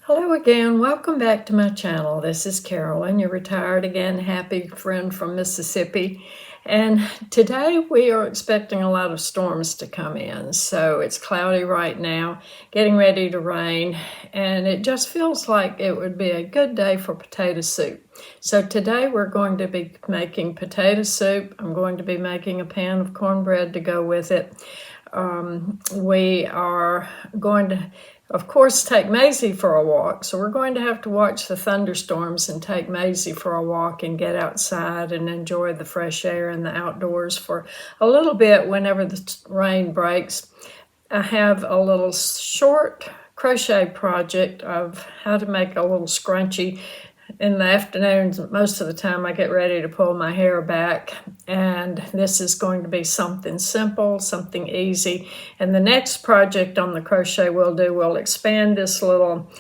Hello again, welcome back to my channel. This is Carolyn, your retired again, happy friend from Mississippi. And today we are expecting a lot of storms to come in. So it's cloudy right now, getting ready to rain, and it just feels like it would be a good day for potato soup. So today we're going to be making potato soup. I'm going to be making a pan of cornbread to go with it. We are going to, of course, take Maisie for a walk. So we're going to have to watch the thunderstorms and take Maisie for a walk and get outside and enjoy the fresh air and the outdoors for a little bit whenever the rain breaks. I have a little short crochet project of how to make a little scrunchie. In the afternoons, most of the time I get ready to pull my hair back, and this is going to be something simple, something easy. And the next project on the crochet we'll expand this little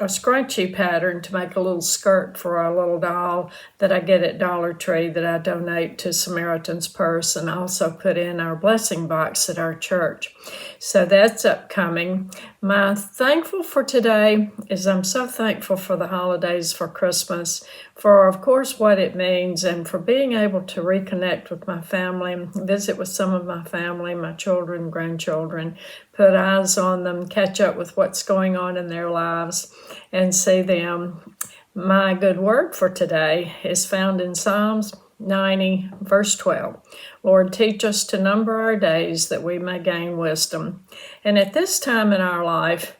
a scrunchie pattern to make a little skirt for a little doll that I get at Dollar Tree that I donate to Samaritan's Purse and also put in our blessing box at our church. So that's upcoming. My thankful for today is I'm so thankful for the holidays, for Christmas, for of course what it means, and for being able to reconnect with my family, visit with some of my family, my children, grandchildren, put eyes on them, catch up with what's going on in their lives, and see them. My good word for today is found in Psalms 90, verse 12. Lord, teach us to number our days that we may gain wisdom. And at this time in our life,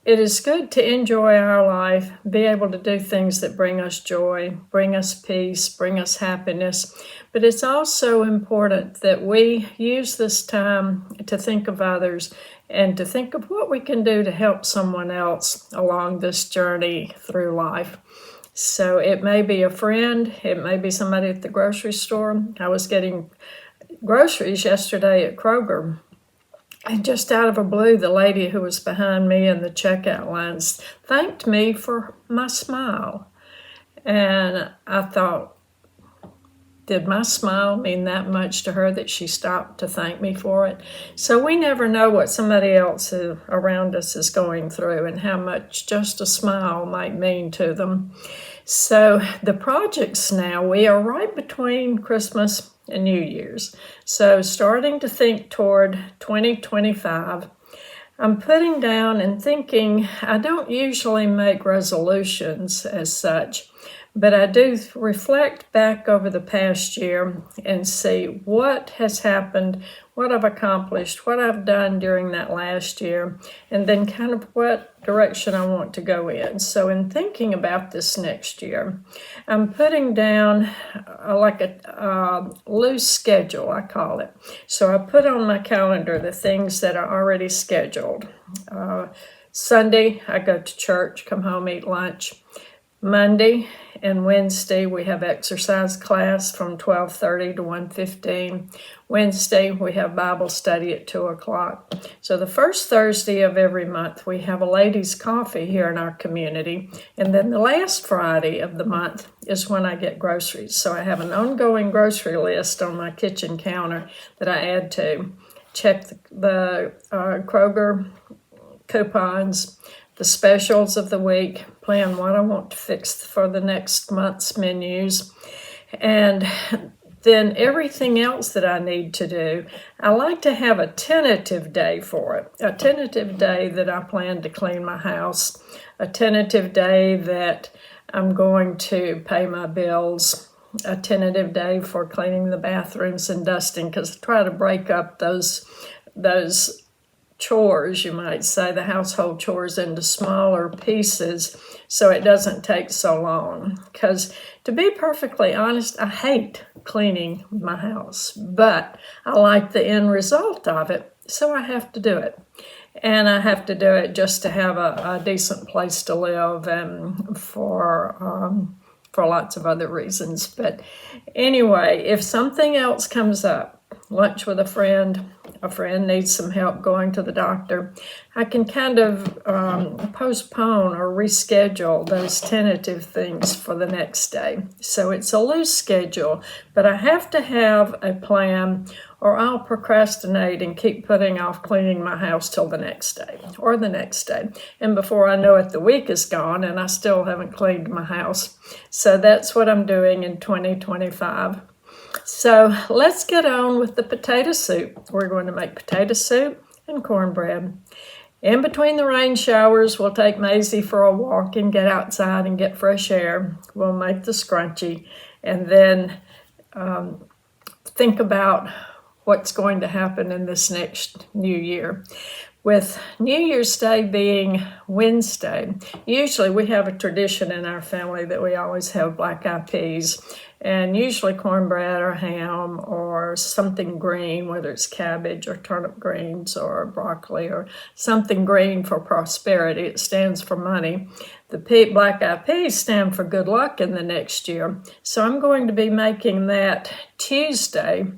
it is good to enjoy our life, be able to do things that bring us joy, bring us peace, bring us happiness. But it's also important that we use this time to think of others and to think of what we can do to help someone else along this journey through life. So it may be a friend, it may be somebody at the grocery store. I was getting groceries yesterday at Kroger, and just out of a blue, the lady who was behind me in the checkout lines thanked me for my smile. And I thought, did my smile mean that much to her that she stopped to thank me for it? So we never know what somebody else around us is going through and how much just a smile might mean to them. So the projects now, we are right between Christmas and New Year's. So starting to think toward 2025, I'm putting down and thinking, I don't usually make resolutions as such, but I do reflect back over the past year and see what has happened, what I've accomplished, what I've done during that last year, and then kind of what direction I want to go in. So in thinking about this next year, I'm putting down like a loose schedule, I call it. So I put on my calendar the things that are already scheduled. Sunday, I go to church, come home, eat lunch. Monday and Wednesday, we have exercise class from 12:30 to 1:15. Wednesday, we have Bible study at 2 o'clock. So the first Thursday of every month, we have a ladies' coffee here in our community. And then the last Friday of the month is when I get groceries. So I have an ongoing grocery list on my kitchen counter that I add to. Check the Kroger coupons, the specials of the week, plan what I want to fix for the next month's menus, and then everything else that I need to do. I like to have a tentative day for it, a tentative day that I plan to clean my house, a tentative day that I'm going to pay my bills, a tentative day for cleaning the bathrooms and dusting, because I try to break up those chores, you might say, the household chores into smaller pieces so it doesn't take so long. Because to be perfectly honest, I hate cleaning my house, but I like the end result of it, so I have to do it. And I have to do it just to have a decent place to live and for lots of other reasons. But anyway, if something else comes up, lunch with a friend needs some help going to the doctor, I can kind of postpone or reschedule those tentative things for the next day. So it's a loose schedule, but I have to have a plan or I'll procrastinate and keep putting off cleaning my house till the next day or the next day. And before I know it, the week is gone and I still haven't cleaned my house. So that's what I'm doing in 2025. So let's get on with the potato soup. We're going to make potato soup and cornbread. In between the rain showers, we'll take Maisie for a walk and get outside and get fresh air. We'll make the scrunchie and then think about what's going to happen in this next new year. With New Year's Day being Wednesday, usually we have a tradition in our family that we always have black-eyed peas, and usually cornbread or ham or something green, whether it's cabbage or turnip greens or broccoli or something green for prosperity. It stands for money. The black-eyed peas stand for good luck in the next year. So I'm going to be making that Tuesday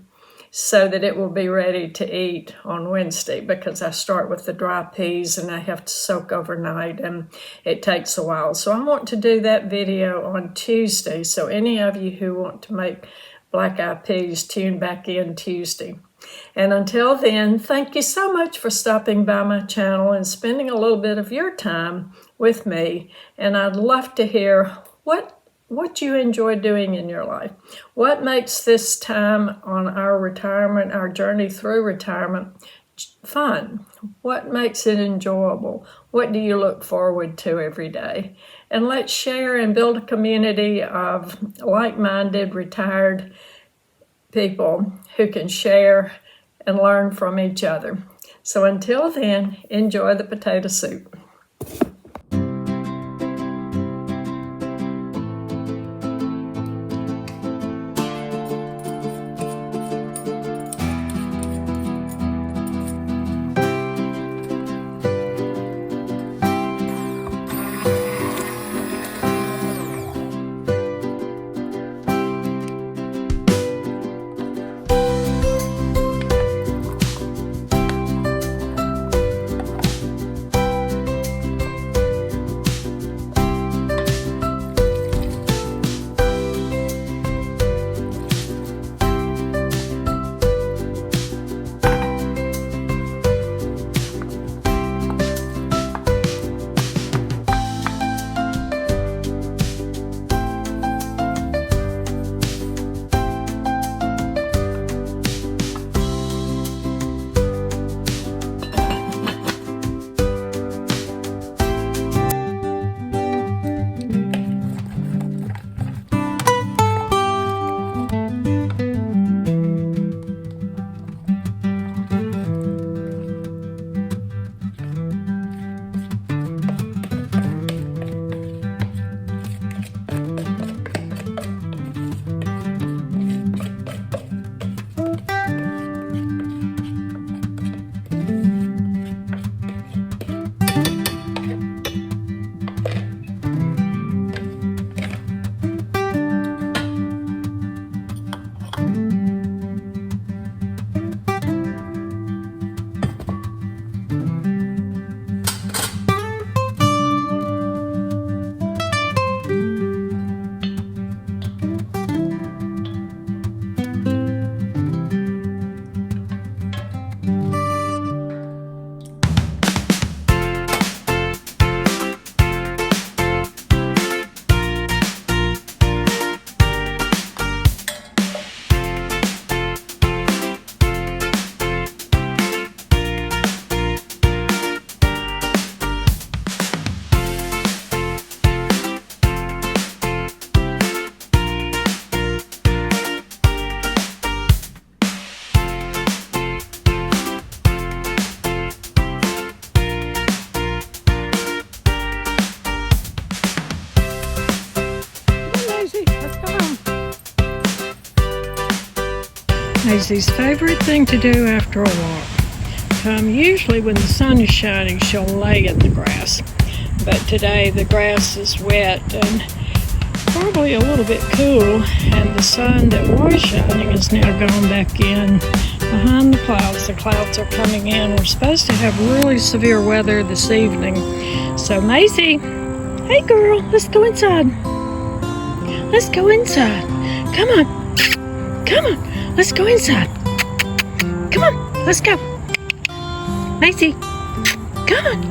so that it will be ready to eat on Wednesday, because I start with the dry peas and I have to soak overnight and it takes a while. So I want to do that video on Tuesday. So any of you who want to make black-eyed peas, tune back in Tuesday. And until then, thank you so much for stopping by my channel and spending a little bit of your time with me. And I'd love to hear what you enjoy doing in your life. What makes this time on our retirement, our journey through retirement, fun? What makes it enjoyable? What do you look forward to every day? And let's share and build a community of like-minded retired people who can share and learn from each other. So until then, enjoy the potato soup. Maisie's favorite thing to do after a walk. Usually when the sun is shining, she'll lay in the grass. But today the grass is wet and probably a little bit cool, and the sun that was shining is now gone back in behind the clouds. The clouds are coming in. We're supposed to have really severe weather this evening. So Maisie, hey girl, let's go inside. Let's go inside. Come on. Come on. Let's go inside. Come on, let's go. Maizie, come on.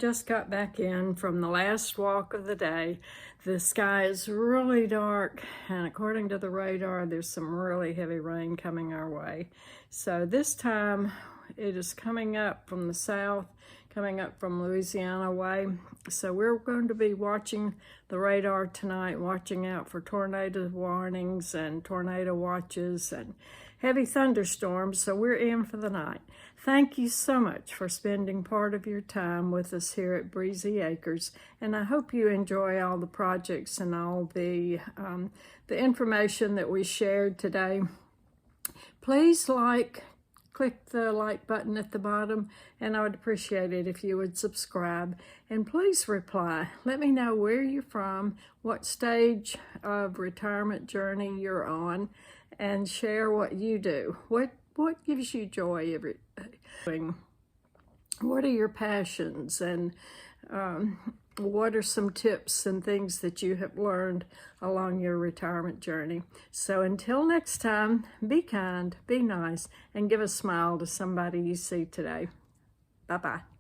just got back in from the last walk of the day. The sky is really dark, and according to the radar, there's some really heavy rain coming our way. So this time, it is coming up from the south, coming up from Louisiana way. So we're going to be watching the radar tonight, watching out for tornado warnings and tornado watches and heavy thunderstorms. So we're in for the night. Thank you so much for spending part of your time with us here at Breezy Acres, and I hope you enjoy all the projects and all the information that we shared today. Please click the like button at the bottom, and I would appreciate it if you would subscribe. And please reply. Let me know where you're from, what stage of retirement journey you're on, and share what you do. What gives you joy every day? What are your passions, and what are some tips and things that you have learned along your retirement journey? So until next time, be kind, be nice, and give a smile to somebody you see today. Bye-bye.